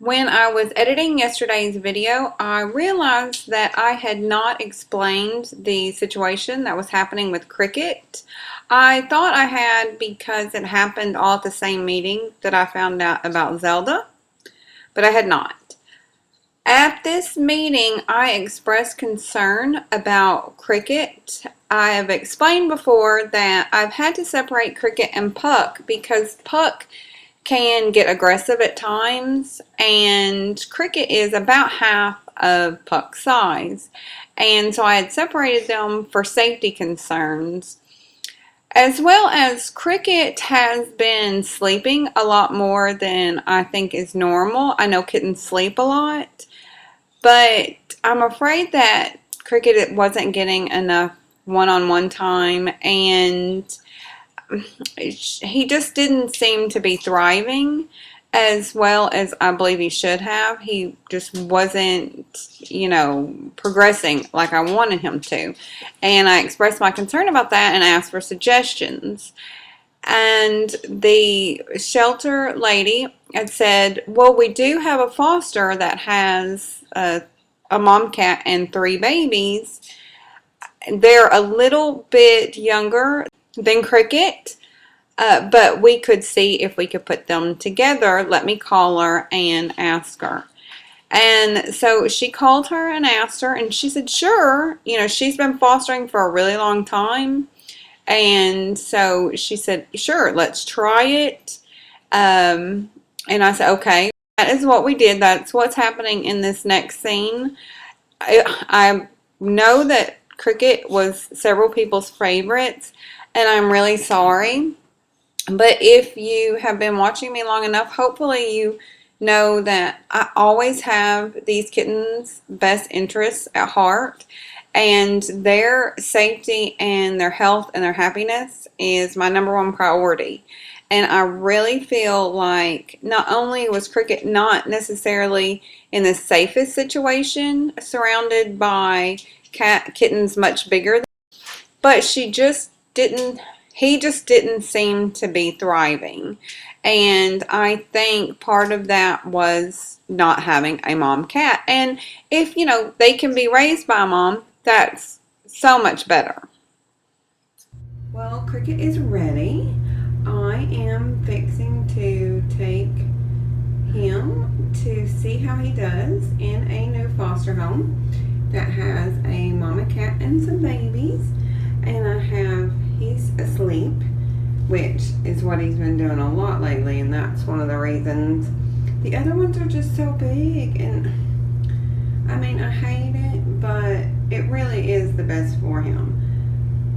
When I was editing yesterday's video, I realized that I had not explained the situation that was happening with Cricket. I thought I had because it happened all at the same meeting that I found out about Zelda, but I had not. At this meeting, I expressed concern about Cricket. I have explained before that I've had to separate Cricket and Puck because Puck can get aggressive at times, and Cricket is about half of Puck's size. And so I had separated them for safety concerns. As well as Cricket has been sleeping a lot more than I think is normal. I know kittens sleep a lot, but I'm afraid that Cricket wasn't getting enough one-on-one time, and he just didn't seem to be thriving as well as I believe he should have. He just wasn't, progressing like I wanted him to. And I expressed my concern about that and asked for suggestions. And the shelter lady had said, well, we do have a foster that has a mom cat and 3 babies. They're a little bit younger than Cricket, but we could see if we could put them together. Let me call her and ask her. And so she called her and asked her, and she said, sure. She's been fostering for a really long time. And so she said, sure, let's try it. And I said, okay. That is what we did. That's what's happening in this next scene. I know that Cricket was several people's favorites, and I'm really sorry. But if you have been watching me long enough, hopefully you know that I always have these kittens' best interests at heart, and their safety and their health and their happiness is my #1 priority. And I really feel like not only was Cricket not necessarily in the safest situation, surrounded by kittens much bigger, but he just didn't seem to be thriving. And I think part of that was not having a mom cat. And if, they can be raised by a mom, that's so much better. Well, Cricket is ready. I am fixing to take him to see how he does in a new foster home that has a mama cat and some babies. And he's asleep, which is what he's been doing a lot lately, and that's one of the reasons. The other ones are just so big, and I mean, I hate it, but it really is the best for him.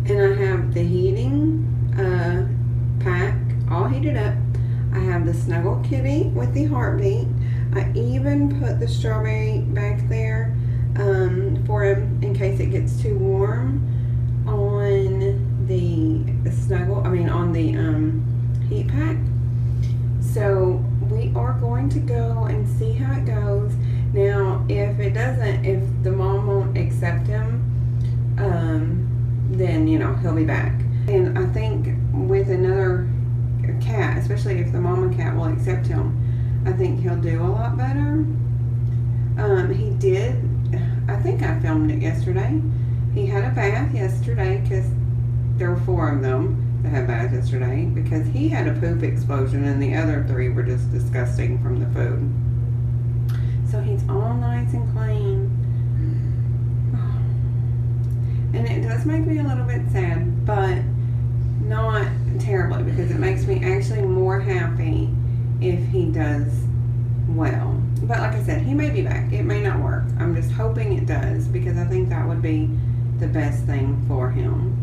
And I have the heating pack all heated up. I have the Snuggle Kitty with the heartbeat. I even put the strawberry back there for him in case it gets too warm on the heat pack. So we are going to go and see how it goes. Now, if the mom won't accept him, then he'll be back. And I think with another cat, especially if the mama cat will accept him, I think he'll do a lot better. He did. I think I filmed it yesterday. He had a bath yesterday because there were 4 of them that had baths yesterday because he had a poop explosion and the other 3 were just disgusting from the food. So he's all nice and clean. And it does make me a little bit sad, but not terribly, because it makes me actually more happy if he does well. But like I said, he may be back. It may not work. I'm just hoping it does, because I think that would be the best thing for him.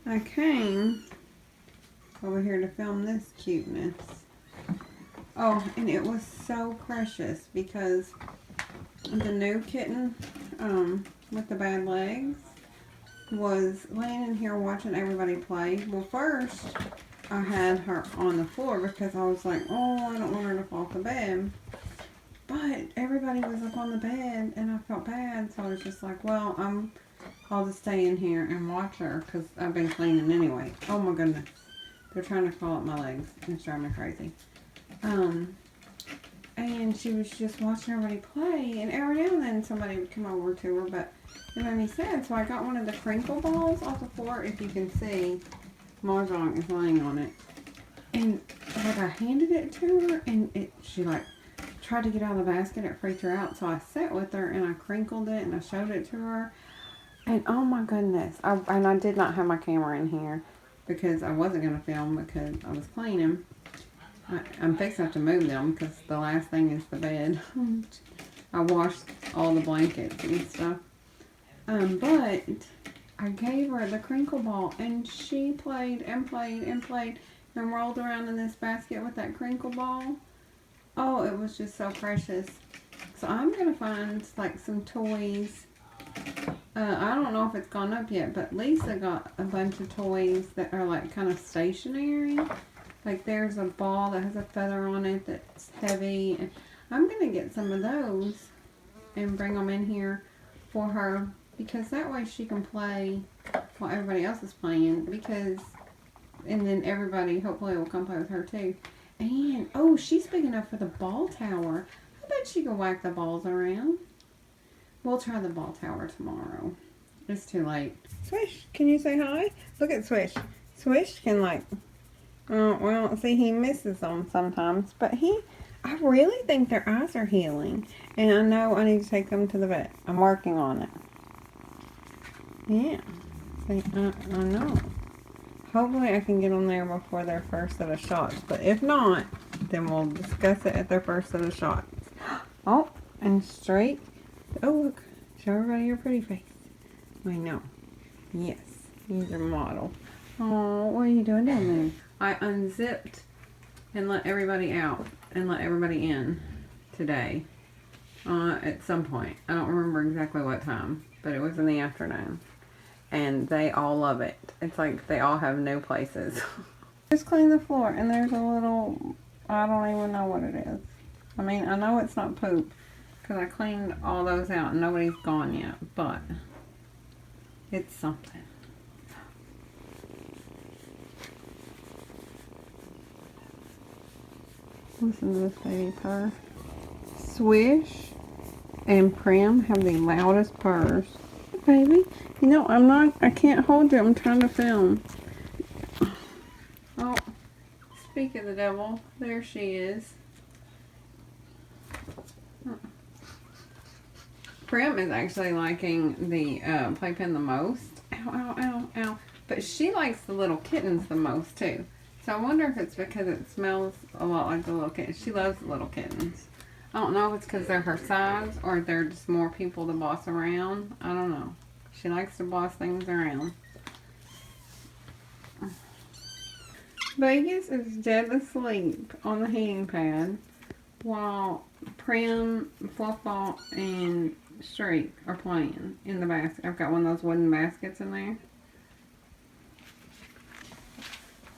I came over here to film this cuteness. Oh, and it was so precious because the new kitten with the bad legs was laying in here watching everybody play. Well, first I had her on the floor because I was like, oh, I don't want her to fall off the bed. But everybody was up on the bed and I felt bad, so I was just like, well, I'll just stay in here and watch her because I've been cleaning anyway. Oh my goodness. They're trying to crawl up my legs. It's driving me crazy. And she was just watching everybody play, and every now and then somebody would come over to her, but it made me sad, so I got one of the crinkle balls off the floor. If you can see, Mahjong is laying on it. And like I handed it to her, and she like tried to get out of the basket. It freaked her out, so I sat with her and I crinkled it and I showed it to her. And oh my goodness, I did not have my camera in here because I wasn't going to film because I was cleaning. I'm fixing to move them because the last thing is the bed. I washed all the blankets and stuff. But I gave her the crinkle ball and she played and played and played and rolled around in this basket with that crinkle ball. Oh, it was just so precious. So I'm going to find like some toys. I don't know if it's gone up yet, but Lisa got a bunch of toys that are like kind of stationary. Like there's a ball that has a feather on it that's heavy. And I'm going to get some of those and bring them in here for her because that way she can play while everybody else is playing and then everybody hopefully will come play with her too. And, oh, she's big enough for the ball tower. I bet she can whack the balls around. We'll try the ball tower tomorrow. It's too late. Swish, can you say hi? Look at Swish. Swish can like... Oh, well, see, he misses them sometimes, but I really think their eyes are healing, and I know I need to take them to the vet. I'm working on it. Yeah, see, I know. Hopefully I can get them there before their first set of shots, but if not, then we'll discuss it at their first set of shots. Oh, and straight. Oh, look, show everybody your pretty face. I know. Yes, he's your model. Oh, what are you doing down there? I unzipped and let everybody out and let everybody in today at some point. I don't remember exactly what time, but it was in the afternoon. And they all love it. It's like they all have new places. Just clean the floor and there's a little, I don't even know what it is. I mean, I know it's not poop because I cleaned all those out and nobody's gone yet, but it's something. Listen to this baby purr. Swish and Prim have the loudest purrs. Baby, you know, I can't hold you. I'm trying to film. Oh, speak of the devil, there she is. Prim is actually liking the playpen the most. Ow, ow, ow, ow. But she likes the little kittens the most, too. So I wonder if it's because it smells a lot like the little kittens. She loves the little kittens. I don't know if it's because they're her size or they're just more people to boss around. I don't know. She likes to boss things around. Vegas is dead asleep on the heating pad while Prim, Fluffball, and Streak are playing in the basket. I've got one of those wooden baskets in there.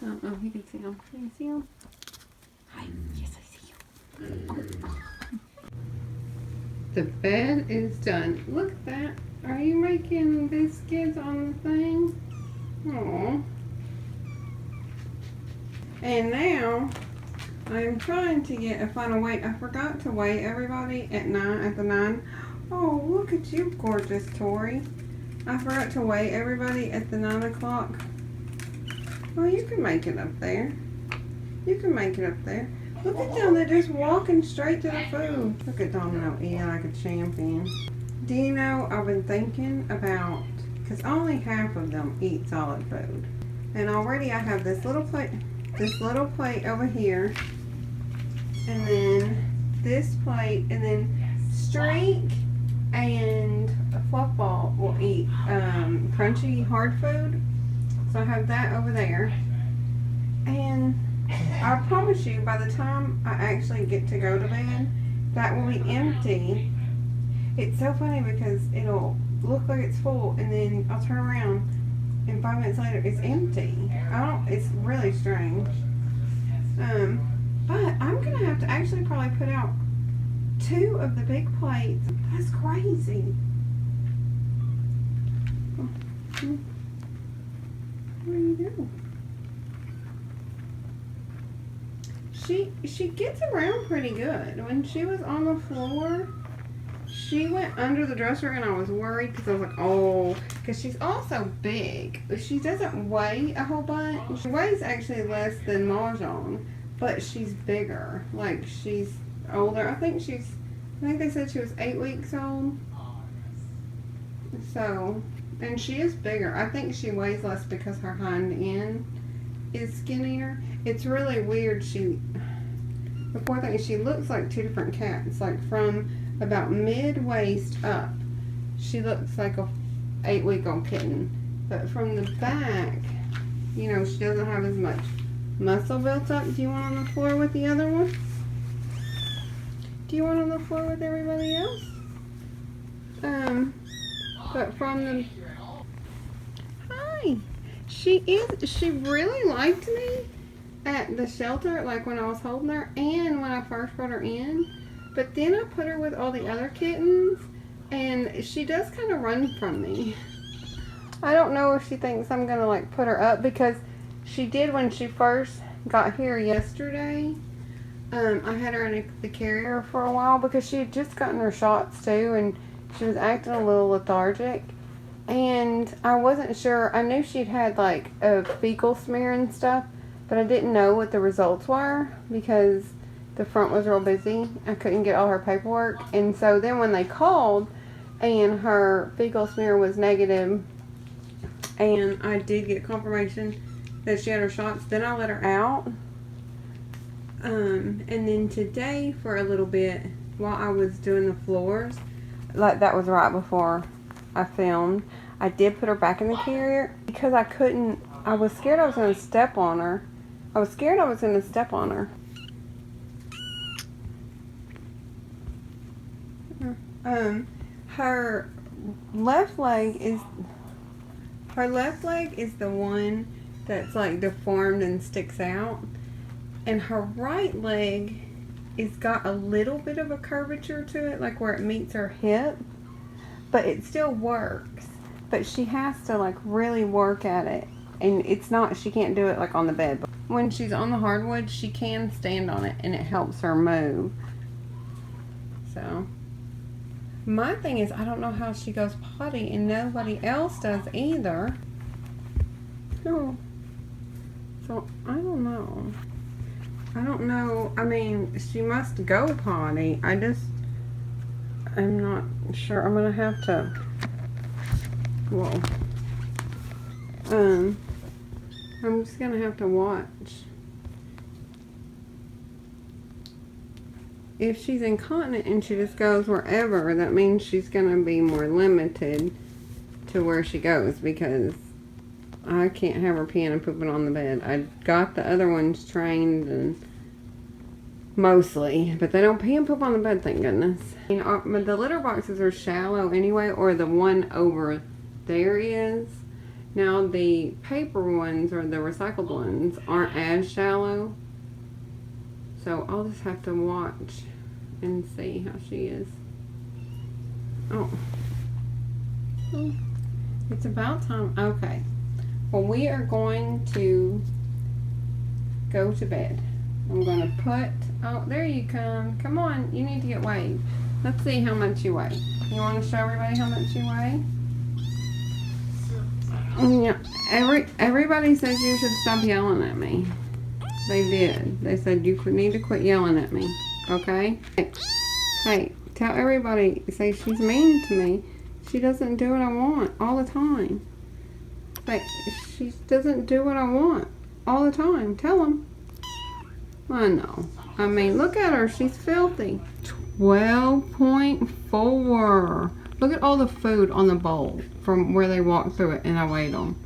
Oh, you can see them. Can you see them? Hi. Yes, I see you. Oh. The bed is done. Look at that. Are you making biscuits on the thing? Aww. And now, I'm trying to get a final weight. I forgot to weigh everybody at the 9. Oh, look at you, gorgeous Tori. I forgot to weigh everybody at the 9 o'clock. Well, you can make it up there. You can make it up there. Look at them, they're just walking straight to the food. Look at Domino eating like a champion. Do you know, I've been thinking about, because only half of them eat solid food. And already I have this little plate over here. And then this plate, and then Streak and Fluffball will eat crunchy hard food. So I have that over there. And I promise you, by the time I actually get to go to bed, that will be empty. It's so funny because it'll look like it's full and then I'll turn around and 5 minutes later it's empty. It's really strange. But I'm going to have to actually probably put out 2 of the big plates. That's crazy. Where do you go? She gets around pretty good. When she was on the floor, she went under the dresser and I was worried because I was like, oh, because she's also big. She doesn't weigh a whole bunch. She weighs actually less than Mahjong, but she's bigger. Like, she's older. I think they said she was 8 weeks old. So, and she is bigger. I think she weighs less because her hind end is skinnier. It's really weird. The poor thing is she looks like two different cats. Like from about mid-waist up, she looks like a 8-week-old kitten. But from the back, you know, she doesn't have as much muscle built up. Do you want on the floor with the other one? Do you want on the floor with everybody else? But from the... Hi! She really liked me at the shelter, like when I was holding her and when I first brought her in. But then I put her with all the other kittens and she does kind of run from me. I don't know if she thinks I'm gonna like put her up, because she did when she first got here yesterday. I had her in the carrier for a while because she had just gotten her shots too, and she was acting a little lethargic. And I wasn't sure. I knew she'd had like a fecal smear and stuff, but I didn't know what the results were because the front was real busy. I couldn't get all her paperwork. And so then when they called and her fecal smear was negative and I did get confirmation that she had her shots, then I let her out. And then today for a little bit while I was doing the floors, like that was right before I filmed, I did put her back in the carrier because I was scared I was going to step on her. Her left leg is the one that's like deformed and sticks out. And her right leg is got a little bit of a curvature to it, like where it meets her hip. But it still works. But she has to like really work at it. And she can't do it like on the bed. But when she's on the hardwood, she can stand on it and it helps her move. So, my thing is, I don't know how she goes potty and nobody else does either. So I don't know. I mean, she must go potty. I'm not sure. I'm gonna have to. Well, I'm just gonna have to watch. If she's incontinent and she just goes wherever, that means she's gonna be more limited to where she goes, because I can't have her peeing and pooping on the bed. I got the other ones trained and mostly, but they don't pee and poop on the bed, thank goodness. You know, the litter boxes are shallow anyway, or the one over there is. Now the paper ones or the recycled ones aren't as shallow, so I'll just have to watch and see how she is. Oh, it's about time. Okay, well, we are going to go to bed. I'm going to put, oh, there you come. Come on, you need to get weighed. Let's see how much you weigh. You want to show everybody how much you weigh? Yeah, everybody says you should stop yelling at me. They did. They said you need to quit yelling at me, okay? Hey, tell everybody, say she's mean to me. She doesn't do what I want all the time. Like, she doesn't do what I want all the time. Tell them. I know. I mean, look at her. She's filthy. 12.4. Look at all the food on the bowl from where they walked through it and I weighed them.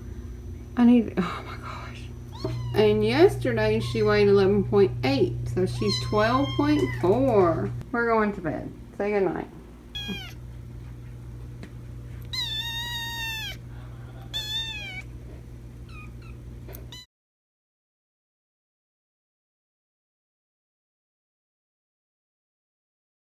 Oh my gosh. And yesterday she weighed 11.8. So she's 12.4. We're going to bed. Say goodnight.